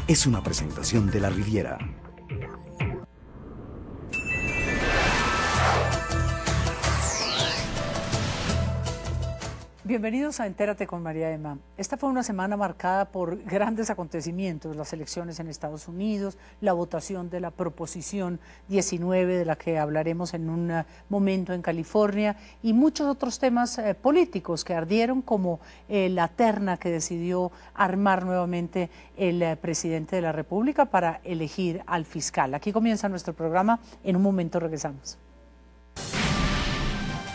es una presentación de La Riviera. Bienvenidos a Entérate con María Emma. Esta fue una semana marcada por grandes acontecimientos, las elecciones en Estados Unidos, la votación de la Proposición 19, de la que hablaremos en un momento en California, y muchos otros temas políticos que ardieron, como la terna que decidió armar nuevamente el presidente de la República para elegir al fiscal. Aquí comienza nuestro programa, en un momento regresamos.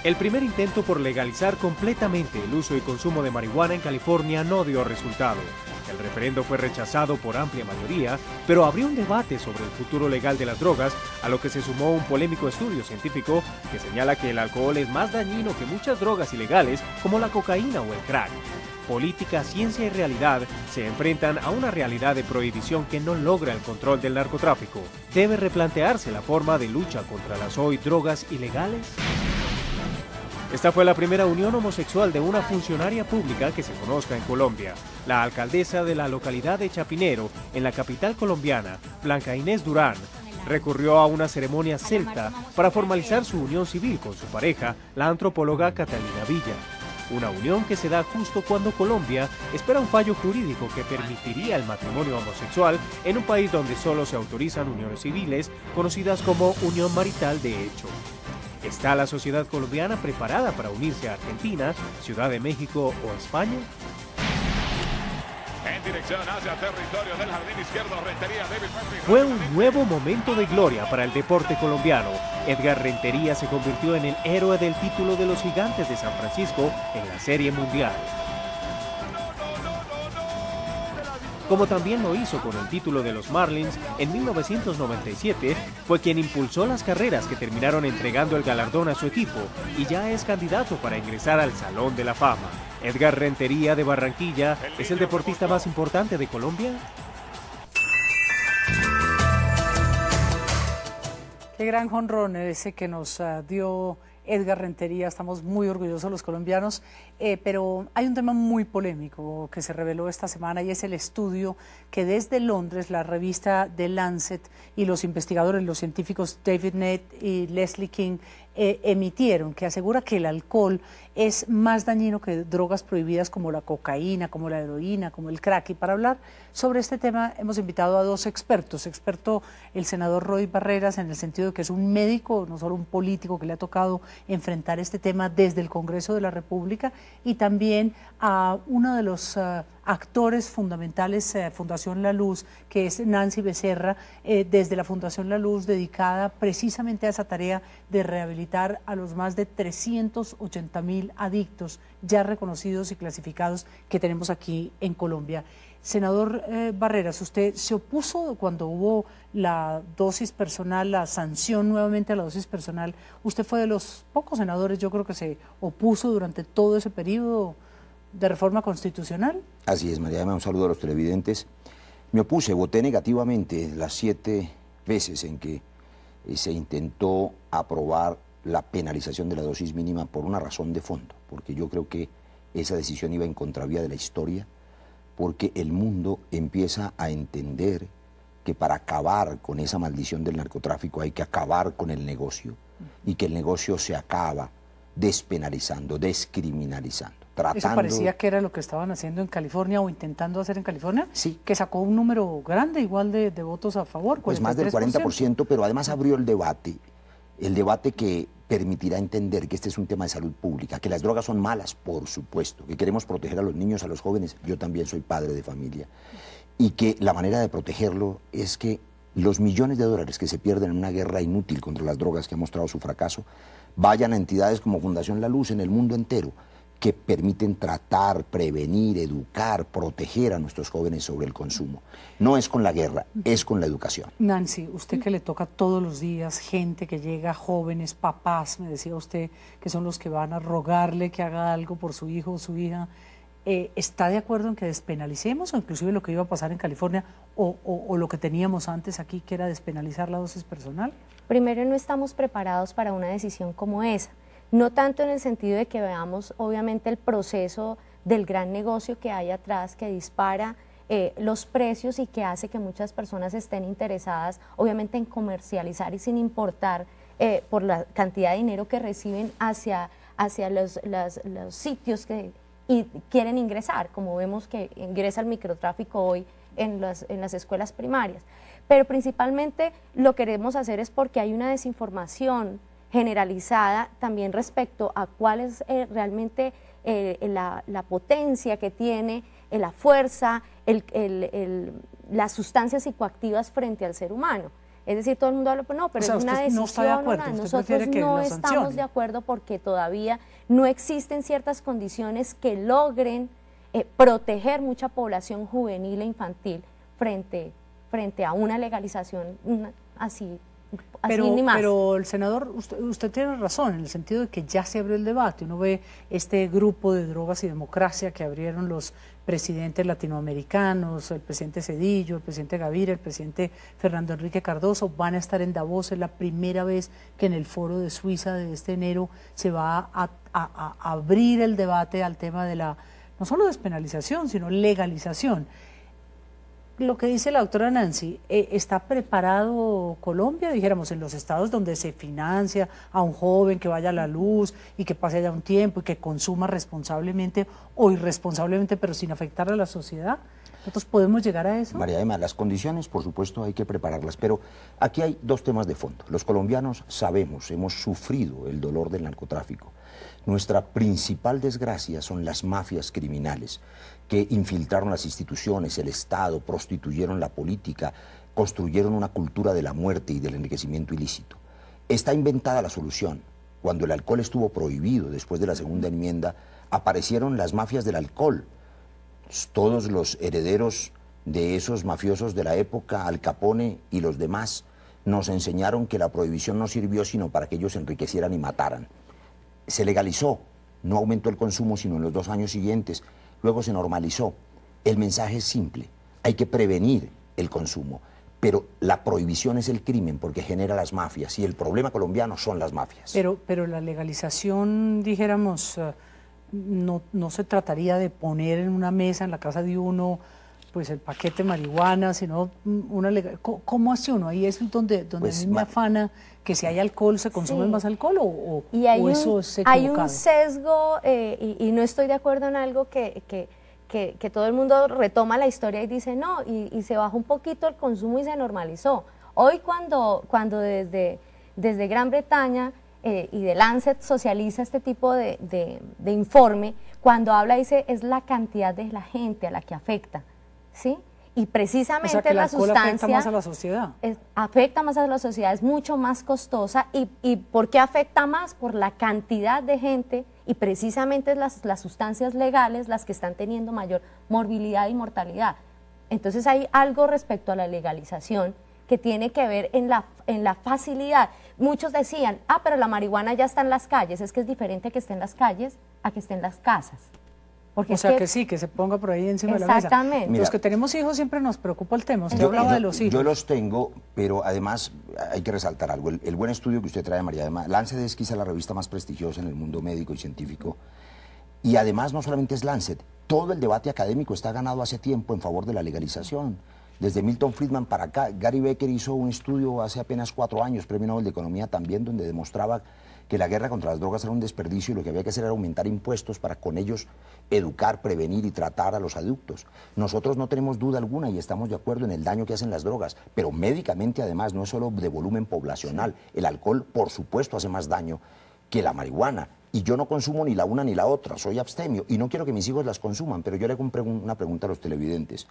El primer intento por legalizar completamente el uso y consumo de marihuana en California no dio resultado. El referendo fue rechazado por amplia mayoría, pero abrió un debate sobre el futuro legal de las drogas, a lo que se sumó un polémico estudio científico que señala que el alcohol es más dañino que muchas drogas ilegales como la cocaína o el crack. Política, ciencia y realidad se enfrentan a una realidad de prohibición que no logra el control del narcotráfico. ¿Debe replantearse la forma de lucha contra las hoy drogas ilegales? Esta fue la primera unión homosexual de una funcionaria pública que se conozca en Colombia. La alcaldesa de la localidad de Chapinero, en la capital colombiana, Blanca Inés Durán, recurrió a una ceremonia celta para formalizar su unión civil con su pareja, la antropóloga Catalina Villa. Una unión que se da justo cuando Colombia espera un fallo jurídico que permitiría el matrimonio homosexual en un país donde solo se autorizan uniones civiles, conocidas como unión marital de hecho. ¿Está la sociedad colombiana preparada para unirse a Argentina, Ciudad de México o España? En dirección hacia territorio del jardín izquierdo, Rentería, David Murphy. Fue un nuevo momento de gloria para el deporte colombiano. Edgar Rentería se convirtió en el héroe del título de los Gigantes de San Francisco en la Serie Mundial. Como también lo hizo con el título de los Marlins en 1997, fue quien impulsó las carreras que terminaron entregando el galardón a su equipo y ya es candidato para ingresar al Salón de la Fama. Edgar Rentería de Barranquilla es el deportista más importante de Colombia. Qué gran jonrón ese que nos dio Edgar Rentería. Estamos muy orgullosos los colombianos, pero hay un tema muy polémico que se reveló esta semana, y es el estudio que desde Londres la revista The Lancet y los investigadores, los científicos David Nett y Leslie King emitieron, que asegura que el alcohol es más dañino que drogas prohibidas como la cocaína, como la heroína, como el crack. Y para hablar sobre este tema hemos invitado a dos expertos. Experto el senador Roy Barreras, en el sentido de que es un médico, no solo un político, que le ha tocado enfrentar este tema desde el Congreso de la República, y también a uno de los actores fundamentales, Fundación La Luz, que es Nancy Becerra, desde la Fundación La Luz, dedicada precisamente a esa tarea de rehabilitar a los más de 380.000 adictos ya reconocidos y clasificados que tenemos aquí en Colombia. Senador Barreras, usted se opuso cuando hubo la dosis personal, la sanción nuevamente a la dosis personal. Usted fue de los pocos senadores, yo creo, que se opuso durante todo ese periodo de reforma constitucional. Así es, María Emma, un saludo a los televidentes. Me opuse, voté negativamente las 7 veces en que se intentó aprobar la penalización de la dosis mínima por una razón de fondo, porque yo creo que esa decisión iba en contravía de la historia, porque el mundo empieza a entender que para acabar con esa maldición del narcotráfico hay que acabar con el negocio, y que el negocio se acaba despenalizando, descriminalizando. Eso parecía que era lo que estaban haciendo en California, o intentando hacer en California, sí, que sacó un número grande igual de votos a favor. Pues más del 40%, pero además abrió el debate que permitirá entender que este es un tema de salud pública, que las drogas son malas, por supuesto, que queremos proteger a los niños, a los jóvenes, yo también soy padre de familia, y que la manera de protegerlo es que los millones de dólares que se pierden en una guerra inútil contra las drogas que ha mostrado su fracaso, vayan a entidades como Fundación La Luz en el mundo entero, que permiten tratar, prevenir, educar, proteger a nuestros jóvenes sobre el consumo. No es con la guerra, es con la educación. Nancy, usted que le toca todos los días gente que llega, jóvenes, papás, me decía usted, que son los que van a rogarle que haga algo por su hijo o su hija, ¿está de acuerdo en que despenalicemos, o inclusive lo que iba a pasar en California, o lo que teníamos antes aquí, que era despenalizar la dosis personal? Primero, no estamos preparados para una decisión como esa. No tanto en el sentido de que veamos obviamente el proceso del gran negocio que hay atrás, que dispara los precios y que hace que muchas personas estén interesadas, obviamente, en comercializar y sin importar por la cantidad de dinero que reciben hacia los sitios que quieren ingresar, como vemos que ingresa el microtráfico hoy en las escuelas primarias. Pero principalmente lo que queremos hacer es porque hay una desinformación generalizada también respecto a cuál es realmente la potencia que tiene, la fuerza, las sustancias psicoactivas frente al ser humano. Es decir, todo el mundo habla, no, pero o sea, es una usted decisión. no está de acuerdo, Nosotros no estamos de acuerdo porque todavía no existen ciertas condiciones que logren proteger mucha población juvenil e infantil frente a una legalización así ni más. Pero el senador, usted tiene razón en el sentido de que ya se abrió el debate. Uno ve este grupo de drogas y democracia que abrieron los presidentes latinoamericanos, el presidente Zedillo, el presidente Gaviria, el presidente Fernando Enrique Cardoso, van a estar en Davos. Es la primera vez que en el foro de Suiza de este enero se va a abrir el debate al tema de la, no solo despenalización, sino legalización. Lo que dice la doctora Nancy, ¿está preparado Colombia, dijéramos, en los estados donde se financia a un joven que vaya a la luz y que pase allá un tiempo y que consuma responsablemente o irresponsablemente, pero sin afectar a la sociedad? ¿Nosotros podemos llegar a eso? María Emma, las condiciones, por supuesto, hay que prepararlas, pero aquí hay dos temas de fondo. Los colombianos sabemos, hemos sufrido el dolor del narcotráfico. Nuestra principal desgracia son las mafias criminales que infiltraron las instituciones, el Estado, prostituyeron la política, construyeron una cultura de la muerte y del enriquecimiento ilícito. Está inventada la solución. Cuando el alcohol estuvo prohibido después de la segunda enmienda, aparecieron las mafias del alcohol. Todos los herederos de esos mafiosos de la época, Al Capone y los demás, nos enseñaron que la prohibición no sirvió sino para que ellos se enriquecieran y mataran. Se legalizó, no aumentó el consumo sino en los 2 años siguientes, luego se normalizó. El mensaje es simple, hay que prevenir el consumo, pero la prohibición es el crimen porque genera las mafias y el problema colombiano son las mafias. Pero la legalización, dijéramos, no se trataría de poner en una mesa en la casa de uno pues el paquete de marihuana, sino una ¿cómo hace uno? Ahí es donde pues, a mí me afana que si hay alcohol se consume más alcohol o eso es equivocado. Hay un sesgo y no estoy de acuerdo en algo que todo el mundo retoma la historia y dice no, y se bajó un poquito el consumo y se normalizó. Hoy cuando desde Gran Bretaña y de Lancet socializa este tipo de informe, cuando habla dice es la cantidad de la gente a la que afecta, ¿sí? Y precisamente o sea, que la sustancia afecta más a la sociedad. Afecta más a la sociedad, es mucho más costosa. ¿Y por qué afecta más? Por la cantidad de gente y precisamente las sustancias legales las que están teniendo mayor morbilidad y mortalidad. Entonces hay algo respecto a la legalización que tiene que ver en la facilidad. Muchos decían, pero la marihuana ya está en las calles. Es que es diferente que esté en las calles a que esté en las casas. Porque o sea que sí, que se ponga por ahí encima de la mesa. Exactamente. Los que tenemos hijos siempre nos preocupa el tema. Usted hablaba de los hijos. Yo los tengo, pero además hay que resaltar algo. El buen estudio que usted trae, María Emma, Lancet es quizá la revista más prestigiosa en el mundo médico y científico. Y además no solamente es Lancet, todo el debate académico está ganado hace tiempo en favor de la legalización. Desde Milton Friedman para acá, Gary Becker hizo un estudio hace apenas 4 años, Premio Nobel de Economía también, donde demostraba que la guerra contra las drogas era un desperdicio y lo que había que hacer era aumentar impuestos para con ellos educar, prevenir y tratar a los adictos. Nosotros no tenemos duda alguna y estamos de acuerdo en el daño que hacen las drogas, pero médicamente además no es solo de volumen poblacional. El alcohol, por supuesto, hace más daño que la marihuana. Y yo no consumo ni la una ni la otra, soy abstemio y no quiero que mis hijos las consuman, pero yo le hago una pregunta a los televidentes.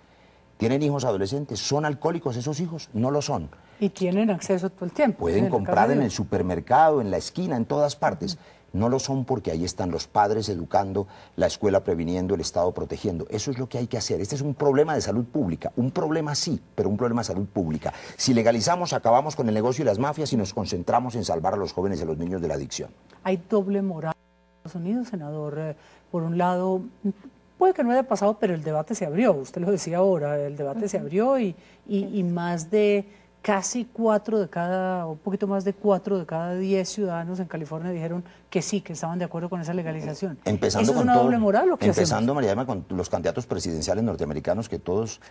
¿Tienen hijos adolescentes? ¿Son alcohólicos esos hijos? No lo son. Y tienen acceso todo el tiempo. Pueden comprar en el supermercado, en la esquina, en todas partes. No lo son porque ahí están los padres educando, la escuela previniendo, el Estado protegiendo. Eso es lo que hay que hacer. Este es un problema de salud pública. Un problema sí, pero un problema de salud pública. Si legalizamos, acabamos con el negocio y las mafias y nos concentramos en salvar a los jóvenes y a los niños de la adicción. Hay doble moral en Estados Unidos, senador. Por un lado, puede que no haya pasado, pero el debate se abrió. Usted lo decía ahora, el debate se abrió y más de casi 4 de cada, un poquito más de 4 de cada 10 ciudadanos en California dijeron que sí, que estaban de acuerdo con esa legalización. Empezando ¿Eso es con una doble moral o qué empezando, hacemos? María Emma, con los candidatos presidenciales norteamericanos que todos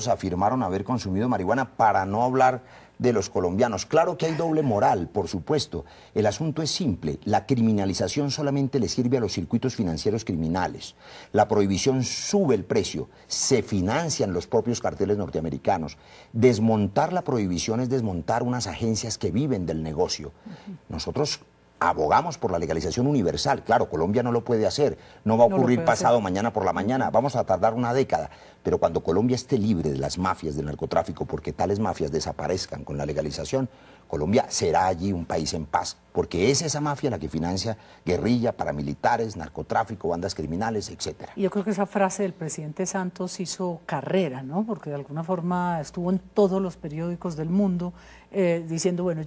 afirmaron haber consumido marihuana, para no hablar de los colombianos. Claro que hay doble moral, por supuesto. El asunto es simple. La criminalización solamente le sirve a los circuitos financieros criminales. La prohibición sube el precio. Se financian los propios carteles norteamericanos. Desmontar la prohibición es desmontar unas agencias que viven del negocio. Nosotros abogamos por la legalización universal. Claro, Colombia no lo puede hacer. No va a ocurrir pasado mañana por la mañana. Vamos a tardar una década. Pero cuando Colombia esté libre de las mafias del narcotráfico, porque tales mafias desaparezcan con la legalización, Colombia será allí un país en paz, porque es esa mafia la que financia guerrilla, paramilitares, narcotráfico, bandas criminales, etcétera. Y yo creo que esa frase del presidente Santos hizo carrera, ¿no? Porque de alguna forma estuvo en todos los periódicos del mundo diciendo, bueno,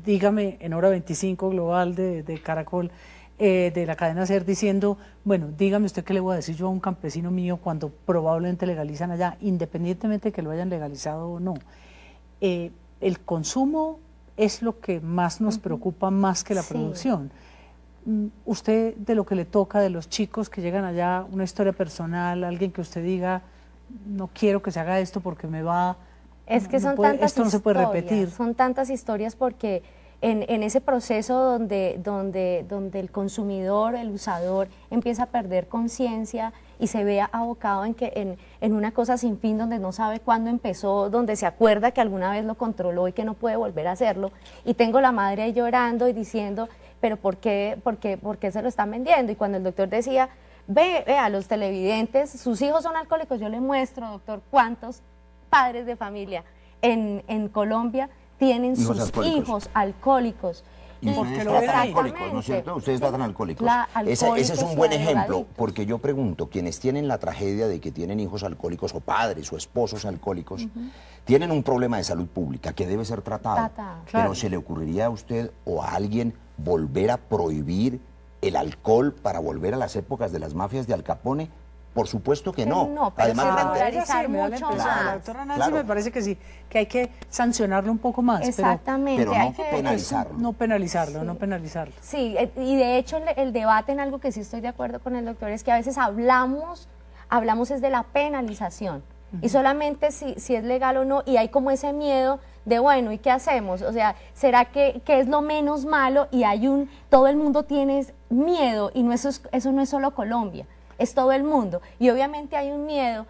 dígame en Hora 25 Global de Caracol, de la cadena SER, diciendo, bueno, dígame usted qué le voy a decir yo a un campesino mío cuando probablemente legalizan allá, independientemente de que lo hayan legalizado o no. El consumo es lo que más nos preocupa, más que la producción. Usted, de lo que le toca, de los chicos que llegan allá, una historia personal, alguien que usted diga, no quiero que se haga esto porque me va... Es que son puede, tantas esto no se puede repetir. Son tantas historias porque en ese proceso donde el consumidor, el usador, empieza a perder conciencia y se ve abocado en una cosa sin fin, donde no sabe cuándo empezó, donde se acuerda que alguna vez lo controló y que no puede volver a hacerlo, y tengo la madre ahí llorando y diciendo, pero ¿por qué se lo están vendiendo? Y cuando el doctor decía, ve a los televidentes, sus hijos son alcohólicos, yo le muestro, doctor, cuántos padres de familia en Colombia tienen sus hijos alcohólicos. Y ustedes tratan alcohólicos, ¿no es cierto? Ustedes tratan alcohólicos. Ese es un buen ejemplo, porque yo pregunto, quienes tienen la tragedia de que tienen hijos alcohólicos o padres o esposos alcohólicos, tienen un problema de salud pública que debe ser tratado. Pero ¿se le ocurriría a usted o a alguien volver a prohibir el alcohol para volver a las épocas de las mafias de Al Capone? Por supuesto que no. No, pero además, regularizar mucho más. La doctora Nancy me parece que sí, que hay que sancionarlo un poco más. Exactamente. Pero no penalizarlo. No penalizarlo, no penalizarlo. Sí, y de hecho el debate en algo que sí estoy de acuerdo con el doctor es que a veces hablamos es de la penalización. Y solamente si es legal o no, y hay como ese miedo de, bueno, ¿y qué hacemos? O sea, ¿será que es lo menos malo? Y todo el mundo tiene miedo, y eso no es solo Colombia. Es todo el mundo, y obviamente hay un miedo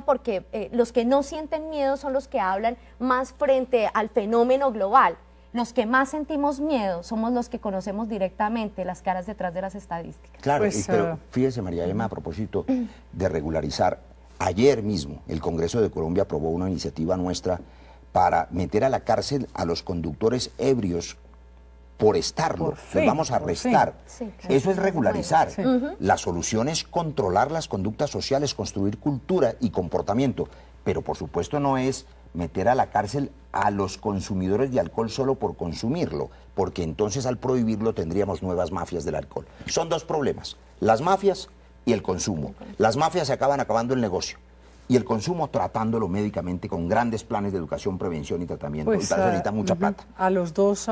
porque los que no sienten miedo son los que hablan más frente al fenómeno global. Los que más sentimos miedo somos los que conocemos directamente las caras detrás de las estadísticas. Claro, pero fíjese, María Emma, a propósito de regularizar, ayer mismo el Congreso de Colombia aprobó una iniciativa nuestra para meter a la cárcel a los conductores ebrios por estarlo, los vamos a arrestar. Sí, claro. Eso es regularizar. Sí. La solución es controlar las conductas sociales, construir cultura y comportamiento, pero por supuesto no es meter a la cárcel a los consumidores de alcohol solo por consumirlo, porque entonces al prohibirlo tendríamos nuevas mafias del alcohol. Son dos problemas, las mafias y el consumo. Las mafias se acaban acabando el negocio, y el consumo tratándolo médicamente con grandes planes de educación, prevención y tratamiento. Pues, y para eso necesita mucha plata. A los dos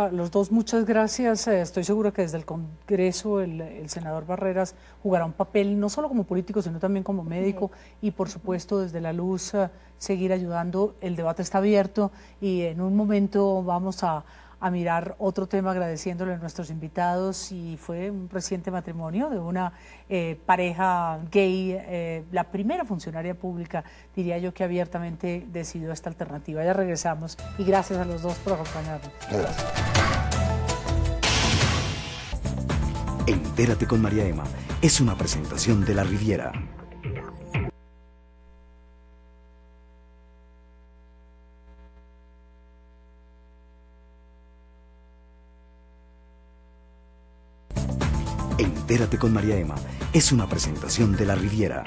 muchas gracias. Estoy seguro que desde el Congreso el senador Barreras jugará un papel no solo como político, sino también como médico, y por supuesto desde la luz seguir ayudando. El debate está abierto y en un momento vamos a mirar otro tema, agradeciéndole a nuestros invitados, y fue un reciente matrimonio de una pareja gay, la primera funcionaria pública, diría yo, que abiertamente decidió esta alternativa. Ya regresamos, y gracias a los dos por acompañarnos. Gracias. Entérate con María Emma es una presentación de La Riviera. Entérate con María Emma es una presentación de La Riviera.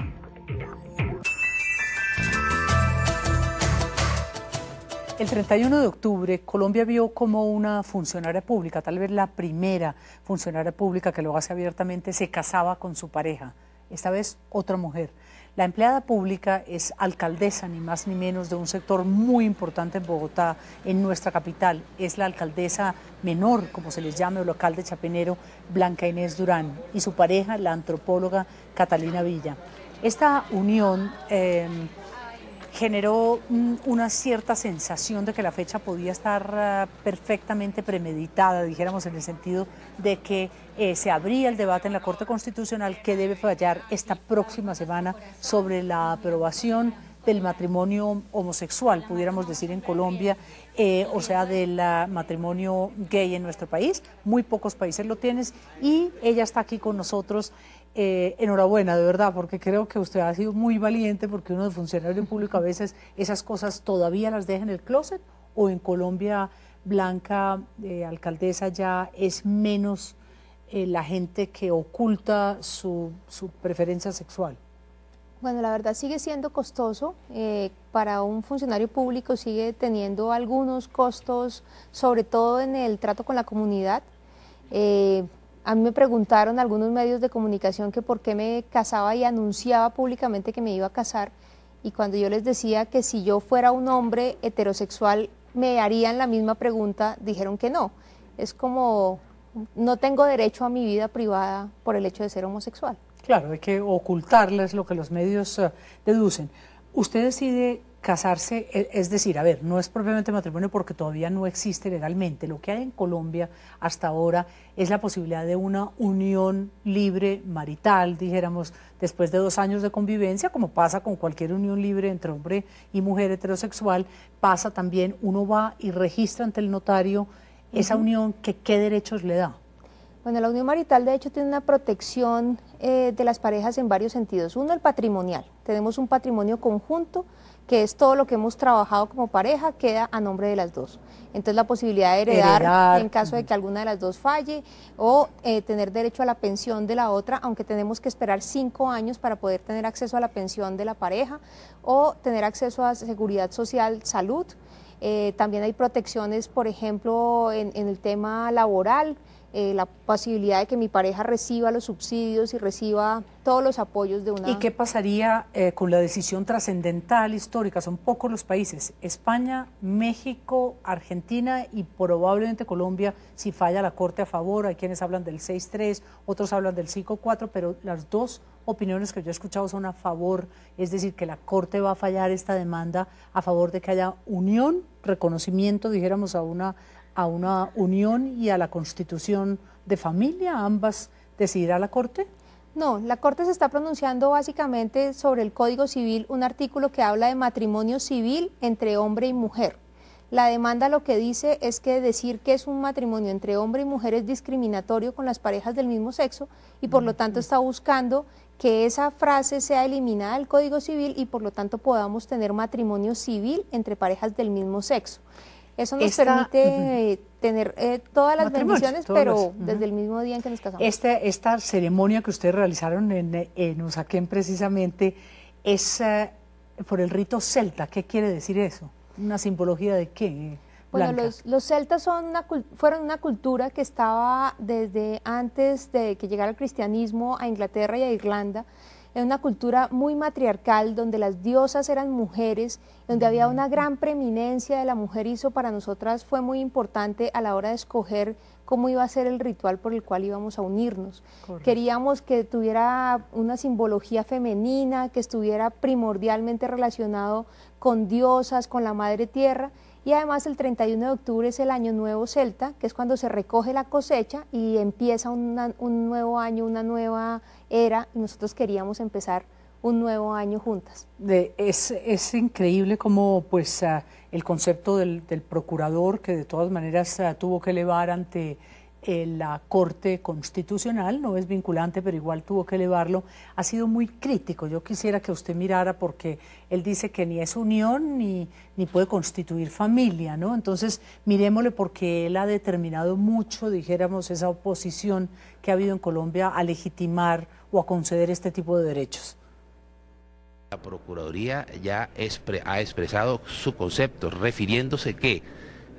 El 31 de octubre, Colombia vio como una funcionaria pública, tal vez la primera funcionaria pública que lo hace abiertamente, se casaba con su pareja, esta vez otra mujer. La empleada pública es alcaldesa, ni más ni menos, de un sector muy importante en Bogotá, en nuestra capital. Es la alcaldesa menor, como se les llame, o local de Chapinero, Blanca Inés Durán, y su pareja, la antropóloga Catalina Villa. Esta unión generó una cierta sensación de que la fecha podía estar perfectamente premeditada, dijéramos, en el sentido de que se abría el debate en la Corte Constitucional que debe fallar esta próxima semana sobre la aprobación del matrimonio homosexual, pudiéramos decir en Colombia, o sea, del matrimonio gay en nuestro país. Muy pocos países lo tienen y ella está aquí con nosotros. Enhorabuena, de verdad, porque creo que usted ha sido muy valiente, porque uno de funcionario público a veces esas cosas todavía las deja en el closet, o en Colombia, Blanca, alcaldesa, ya es menos la gente que oculta su preferencia sexual. Bueno, la verdad sigue siendo costoso, para un funcionario público sigue teniendo algunos costos, sobre todo en el trato con la comunidad. A mí me preguntaron algunos medios de comunicación que por qué me casaba y anunciaba públicamente que me iba a casar, y cuando yo les decía que si yo fuera un hombre heterosexual me harían la misma pregunta, dijeron que no. Es como, no tengo derecho a mi vida privada por el hecho de ser homosexual. Claro, hay que ocultarles lo que los medios deducen. Usted decide casarse, es decir, a ver, no es propiamente matrimonio porque todavía no existe legalmente. Lo que hay en Colombia hasta ahora es la posibilidad de una unión libre marital, dijéramos, después de 2 años de convivencia, como pasa con cualquier unión libre entre hombre y mujer heterosexual. Pasa también, uno va y registra ante el notario esa unión, que ¿qué derechos le da? Bueno, la unión marital de hecho tiene una protección de las parejas en varios sentidos. Uno, el patrimonial. Tenemos un patrimonio conjunto, que es todo lo que hemos trabajado como pareja, queda a nombre de las dos. Entonces la posibilidad de heredar en caso de que alguna de las dos falle, o tener derecho a la pensión de la otra, aunque tenemos que esperar 5 años para poder tener acceso a la pensión de la pareja, o tener acceso a seguridad social, salud. También hay protecciones, por ejemplo, en el tema laboral, la posibilidad de que mi pareja reciba los subsidios y reciba todos los apoyos de una... ¿Y qué pasaría con la decisión trascendental histórica? Son pocos los países, España, México, Argentina y probablemente Colombia, si falla la Corte a favor. Hay quienes hablan del 6-3, otros hablan del 5-4, pero las dos opiniones que yo he escuchado son a favor, es decir, que la Corte va a fallar esta demanda a favor de que haya unión, reconocimiento, dijéramos, a una unión y a la constitución de familia. ¿Ambas decidirá la Corte? No, la Corte se está pronunciando básicamente sobre el Código Civil, un artículo que habla de matrimonio civil entre hombre y mujer. La demanda lo que dice es que decir que es un matrimonio entre hombre y mujer es discriminatorio con las parejas del mismo sexo, y por lo tanto está buscando que esa frase sea eliminada del Código Civil y por lo tanto podamos tener matrimonio civil entre parejas del mismo sexo. Eso nos permite tener todas las bendiciones, pero desde el mismo día en que nos casamos. Esta ceremonia que ustedes realizaron en Usaquén precisamente es por el rito celta. ¿Qué quiere decir eso? ¿Una simbología de qué, Blanca? Bueno, los celtas fueron una cultura que estaba desde antes de que llegara el cristianismo a Inglaterra y a Irlanda. Es una cultura muy matriarcal, donde las diosas eran mujeres, donde había una gran preeminencia de la mujer, y eso para nosotras fue muy importante a la hora de escoger cómo iba a ser el ritual por el cual íbamos a unirnos. Correcto. Queríamos que tuviera una simbología femenina, que estuviera primordialmente relacionado con diosas, con la madre tierra, y además el 31 de octubre es el Año Nuevo Celta, que es cuando se recoge la cosecha y empieza un nuevo año, una nueva era, y nosotros queríamos empezar un nuevo año juntas. Es increíble cómo pues, el concepto del procurador, que de todas maneras tuvo que elevar ante la Corte Constitucional, no es vinculante, pero igual tuvo que elevarlo, ha sido muy crítico. Yo quisiera que usted mirara, porque él dice que ni es unión ni puede constituir familia, ¿no? Entonces, miremosle, porque él ha determinado mucho, dijéramos, esa oposición que ha habido en Colombia a legitimar o a conceder este tipo de derechos. La Procuraduría ya ha expresado su concepto, refiriéndose que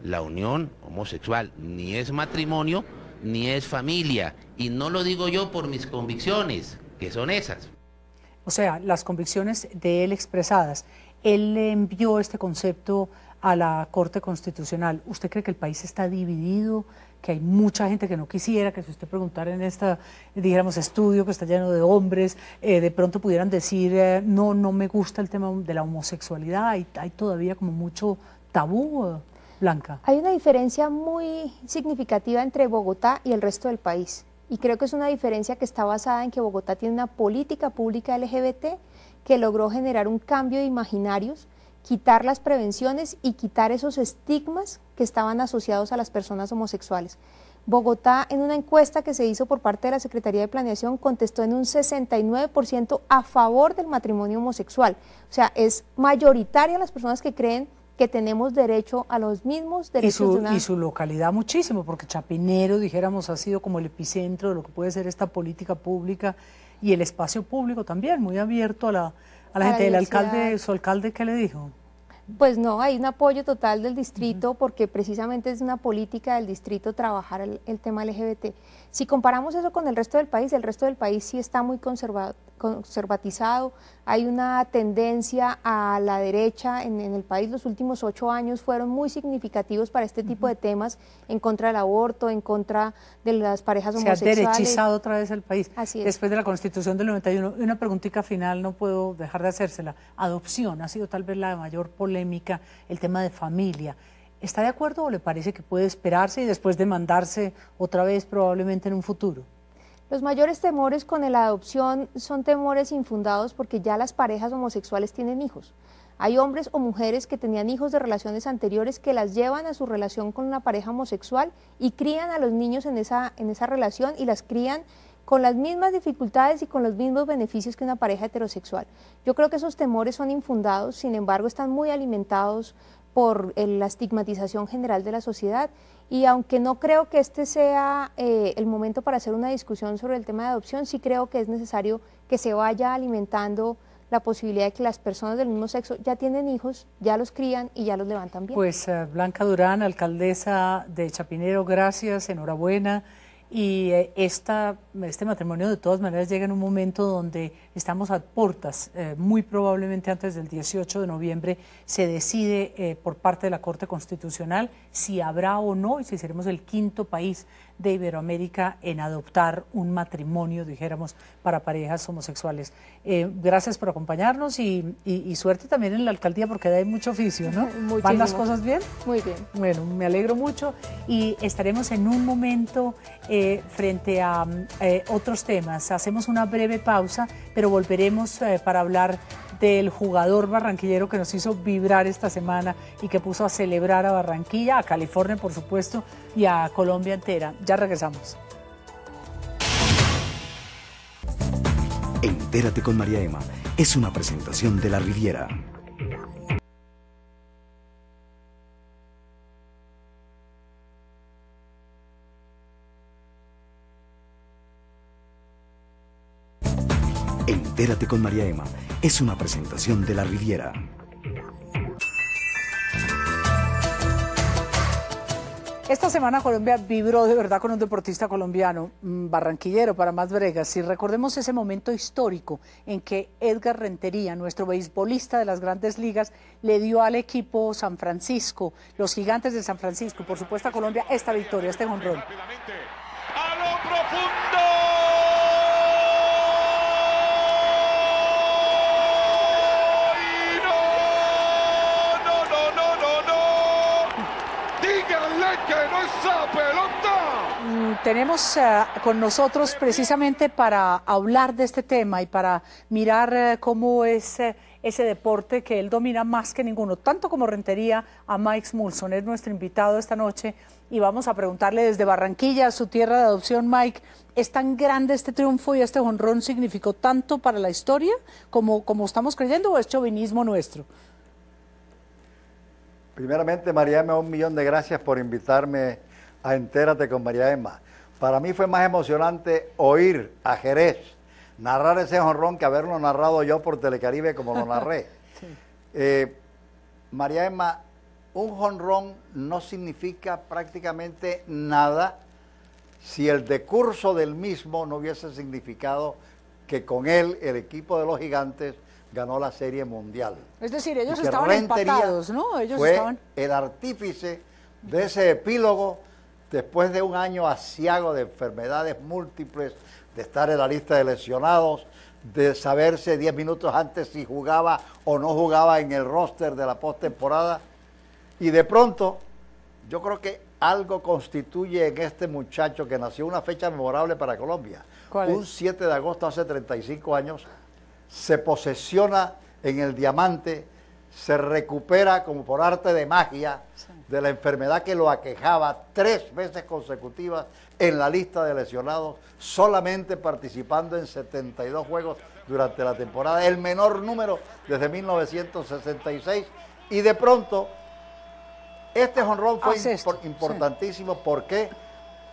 la unión homosexual ni es matrimonio ni es familia, y no lo digo yo por mis convicciones, que son esas. o sea, las convicciones de él expresadas. Él le envió este concepto a la Corte Constitucional. ¿Usted cree que el país está dividido, que hay mucha gente que no quisiera, que si usted preguntara en este, dijéramos, estudio que está lleno de hombres, de pronto pudieran decir, no me gusta el tema de la homosexualidad, hay todavía como mucho tabú, Blanca? Hay una diferencia muy significativa entre Bogotá y el resto del país, y creo que es una diferencia que está basada en que Bogotá tiene una política pública LGBT que logró generar un cambio de imaginarios, quitar las prevenciones y quitar esos estigmas que estaban asociados a las personas homosexuales. Bogotá, en una encuesta que se hizo por parte de la Secretaría de Planeación, contestó en un 69% a favor del matrimonio homosexual. O sea, es mayoritaria las personas que creen que tenemos derecho a los mismos derechos. Y su localidad muchísimo, porque Chapinero, dijéramos, ha sido como el epicentro de lo que puede ser esta política pública, y el espacio público también, muy abierto a la gente. ¿El alcalde, su alcalde, qué le dijo? Pues no, hay un apoyo total del distrito, porque precisamente es una política del distrito trabajar el tema LGBT. Si comparamos eso con el resto del país sí está muy conservatizado, hay una tendencia a la derecha en el país. Los últimos 8 años fueron muy significativos para este tipo de temas, en contra del aborto, en contra de las parejas homosexuales. Se ha derechizado otra vez el país. Así es. Después de la Constitución del 91, una preguntita final, no puedo dejar de hacérsela. Adopción ha sido tal vez la mayor polémica, el tema de familia. ¿Está de acuerdo o le parece que puede esperarse y después demandarse otra vez probablemente en un futuro? Los mayores temores con la adopción son temores infundados, porque ya las parejas homosexuales tienen hijos. Hay hombres o mujeres que tenían hijos de relaciones anteriores que las llevan a su relación con una pareja homosexual y crían a los niños en esa relación, y las crían con las mismas dificultades y con los mismos beneficios que una pareja heterosexual. Yo creo que esos temores son infundados, sin embargo están muy alimentados por la estigmatización general de la sociedad, y aunque no creo que este sea el momento para hacer una discusión sobre el tema de adopción, sí creo que es necesario que se vaya alimentando la posibilidad de que las personas del mismo sexo ya tienen hijos, ya los crían y ya los levantan bien. Pues Blanca Durán, alcaldesa de Chapinero, gracias, enhorabuena. Y este matrimonio de todas maneras llega en un momento donde estamos a puertas, muy probablemente antes del 18 de noviembre se decide por parte de la Corte Constitucional si habrá o no, y si seremos el 5º país de Iberoamérica en adoptar un matrimonio, dijéramos, para parejas homosexuales. Gracias por acompañarnos y suerte también en la alcaldía, porque hay mucho oficio, ¿no? Muchísimo. ¿Van las cosas bien? Muy bien. Bueno, me alegro mucho, y estaremos en un momento frente a otros temas. Hacemos una breve pausa, pero volveremos para hablar del jugador barranquillero que nos hizo vibrar esta semana y que puso a celebrar a Barranquilla, a California por supuesto, y a Colombia entera. Ya regresamos. Entérate con María Emma es una presentación de La Riviera. Entérate con María Emma es una presentación de La Riviera. Esta semana Colombia vibró de verdad con un deportista colombiano, barranquillero para más bregas. Si recordemos ese momento histórico en que Edgar Rentería, nuestro beisbolista de las Grandes Ligas, le dio al equipo San Francisco, los Gigantes de San Francisco, por supuesto a Colombia, esta victoria, este jonrón. ¡A lo profundo! ¡Que no es esa pelota! Tenemos con nosotros precisamente para hablar de este tema y para mirar cómo es ese deporte que él domina más que ninguno, tanto como Rentería, a Mike Smulson. Es nuestro invitado esta noche y vamos a preguntarle desde Barranquilla, su tierra de adopción. Mike, ¿es tan grande este triunfo y este jonrón significó tanto para la historia como estamos creyendo, o es chauvinismo nuestro? Primeramente, María Emma, 1.000.000 de gracias por invitarme a Entérate con María Emma. Para mí fue más emocionante oír a Jerez narrar ese jonrón que haberlo narrado yo por Telecaribe como lo narré. Sí. María Emma, un jonrón no significa prácticamente nada si el decurso del mismo no hubiese significado que con él el equipo de los Gigantes ganó la Serie Mundial. Es decir, ellos Y que estaban Rentería empatados, ¿no? Ellos fue estaban... el artífice de ese epílogo después de un año aciago de enfermedades múltiples, de estar en la lista de lesionados, de saberse 10 minutos antes si jugaba o no jugaba en el roster de la postemporada. Y de pronto, yo creo que algo constituye en este muchacho que nació una fecha memorable para Colombia. ¿Cuál es? Un 7 de agosto hace 35 años, se posesiona en el Diamante, se recupera como por arte de magia de la enfermedad que lo aquejaba 3 veces consecutivas en la lista de lesionados, solamente participando en 72 juegos durante la temporada, el menor número desde 1966, y de pronto este jonrón fue importantísimo. Sí. ¿Por qué?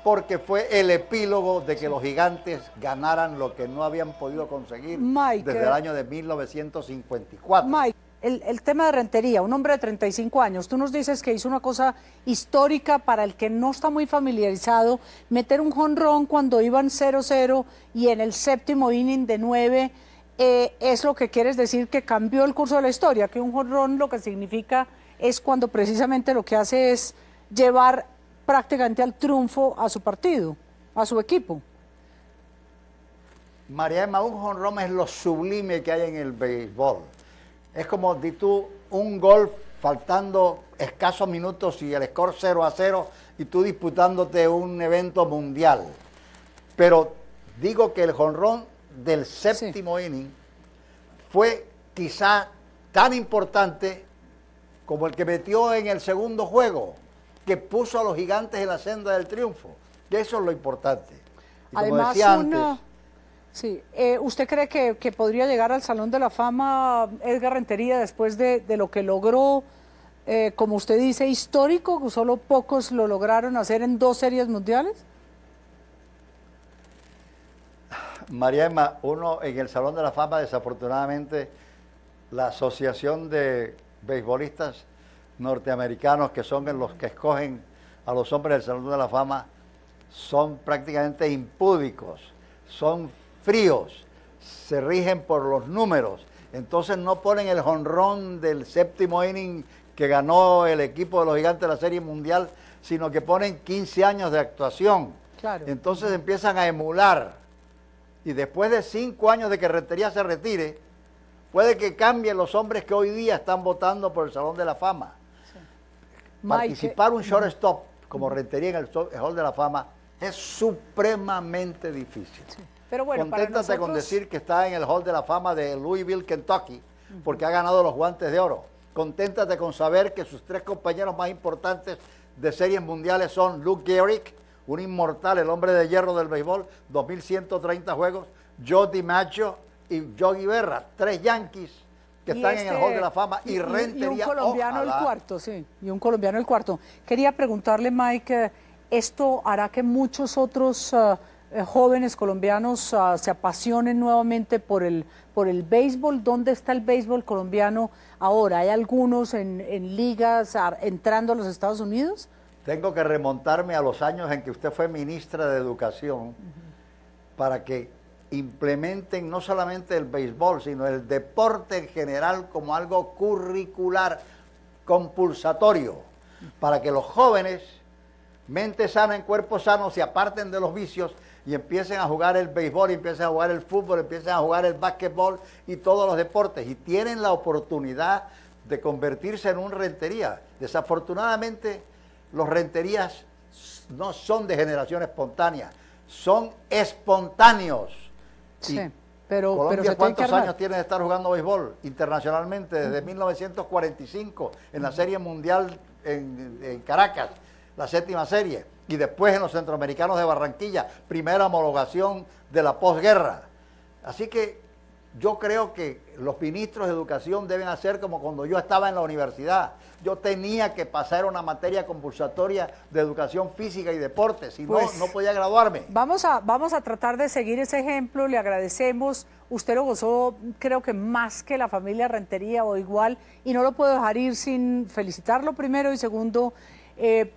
Porque fue el epílogo de que los Gigantes ganaran lo que no habían podido conseguir desde el año de 1954. Mike, el tema de Rentería, un hombre de 35 años, tú nos dices que hizo una cosa histórica para el que no está muy familiarizado, meter un jonrón cuando iban 0-0 y en el séptimo inning de 9, es lo que quieres decir que cambió el curso de la historia, que un jonrón lo que significa es cuando precisamente lo que hace es llevar prácticamente al triunfo a su partido, a su equipo. María Emma, un jonrón es lo sublime que hay en el béisbol. Es como di tú un gol faltando escasos minutos y el score 0-0 y tú disputándote un evento mundial. Pero digo que el jonrón del séptimo inning fue quizá tan importante como el que metió en el segundo juego, que puso a los Gigantes en la senda del triunfo, que eso es lo importante. Y como además, decía antes, ¿usted cree que podría llegar al Salón de la Fama Edgar Rentería después de lo que logró, como usted dice, histórico, que solo pocos lo lograron hacer en 2 series mundiales? María Emma, uno en el Salón de la Fama, desafortunadamente, la Asociación de Beisbolistas Norteamericanos, que son los que escogen a los hombres del Salón de la Fama, son prácticamente impúdicos, son fríos, se rigen por los números, entonces no ponen el jonrón del séptimo inning que ganó el equipo de los Gigantes de la Serie Mundial, sino que ponen 15 años de actuación. Claro. Entonces empiezan a emular, y después de 5 años de que Rentería se retire, puede que cambien los hombres que hoy día están votando por el Salón de la Fama. Sí. Participar un shortstop como Rentería en el Hall de la Fama es supremamente difícil. Sí. Pero bueno, conténtate con decir que está en el Hall de la Fama de Louisville, Kentucky, porque ha ganado los Guantes de Oro. Conténtate con saber que sus 3 compañeros más importantes de series mundiales son Luke Gehrig, un inmortal, el hombre de hierro del béisbol, 2.130 juegos, Joe DiMaggio y Yogi Berra, 3 Yankees que están en el Hall de la Fama, y Rentería, y un colombiano el cuarto, y un colombiano el cuarto. Quería preguntarle, Mike, ¿esto hará que muchos otros jóvenes colombianos se apasionen nuevamente por el béisbol? ¿Dónde está el béisbol colombiano ahora? ¿Hay algunos en ligas entrando a los Estados Unidos? Tengo que remontarme a los años en que usted fue ministra de Educación para que implementen no solamente el béisbol, sino el deporte en general como algo curricular, compulsatorio, para que los jóvenes, mente sana en cuerpo sano, se aparten de los vicios y empiecen a jugar el béisbol, y empiecen a jugar el fútbol, empiecen a jugar el básquetbol y todos los deportes, y tienen la oportunidad de convertirse en un Rentería. Desafortunadamente, los Renterías no son de generación espontánea, son espontáneos. Sí, pero Colombia, ¿cuántos años tiene de estar jugando béisbol internacionalmente? Desde 1945, en la Serie Mundial en Caracas, la 7ª serie, y después en los Centroamericanos de Barranquilla, primera homologación de la posguerra. Así que yo creo que los ministros de educación deben hacer como cuando yo estaba en la universidad. Yo tenía que pasar una materia compulsatoria de educación física y deporte, si no podía graduarme. Vamos a tratar de seguir ese ejemplo, le agradecemos. Usted lo gozó, creo que más que la familia Rentería o igual, y no lo puedo dejar ir sin felicitarlo primero, y segundo,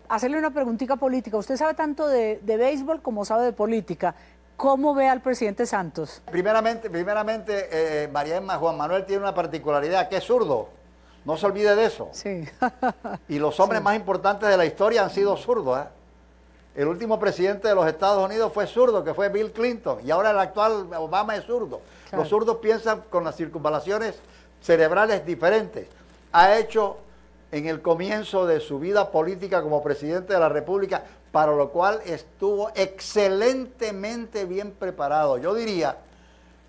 hacerle una preguntita política. Usted sabe tanto de béisbol como sabe de política. ¿Cómo ve al presidente Santos? Primeramente, María Emma, Juan Manuel tiene una particularidad, que es zurdo. No se olvide de eso. Sí. Y los hombres más importantes de la historia han sido zurdos, ¿eh? El último presidente de los Estados Unidos fue zurdo, que fue Bill Clinton, y ahora el actual Obama es zurdo. Claro. Los zurdos piensan con las circunvalaciones cerebrales diferentes. Ha hecho en el comienzo de su vida política como presidente de la República, para lo cual estuvo excelentemente bien preparado. Yo diría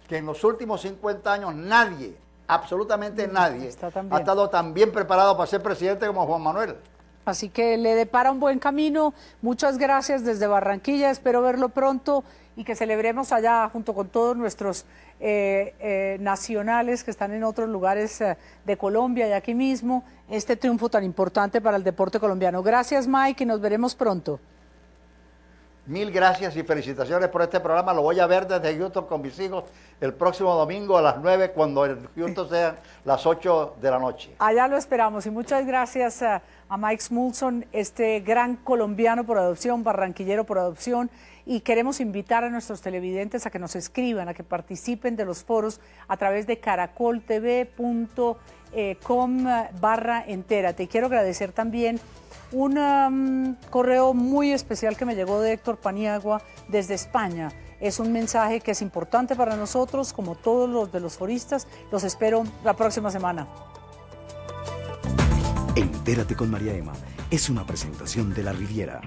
que en los últimos 50 años nadie, absolutamente nadie, ha estado tan bien preparado para ser presidente como Juan Manuel. Así que le depara un buen camino. Muchas gracias desde Barranquilla, espero verlo pronto y que celebremos allá junto con todos nuestros nacionales que están en otros lugares de Colombia y aquí mismo, este triunfo tan importante para el deporte colombiano. Gracias, Mike, y nos veremos pronto. Mil gracias y felicitaciones por este programa. Lo voy a ver desde YouTube con mis hijos el próximo domingo a las 9, cuando el YouTube sean las 8 de la noche. Allá lo esperamos y muchas gracias a Mike Smulson, este gran colombiano por adopción, barranquillero por adopción, y queremos invitar a nuestros televidentes a que nos escriban, a que participen de los foros a través de caracoltv.com/entérate. Y quiero agradecer también un correo muy especial que me llegó de Héctor Paniagua desde España. Es un mensaje que es importante para nosotros, como todos los de los foristas. Los espero la próxima semana. Entérate con María Emma es una presentación de La Riviera.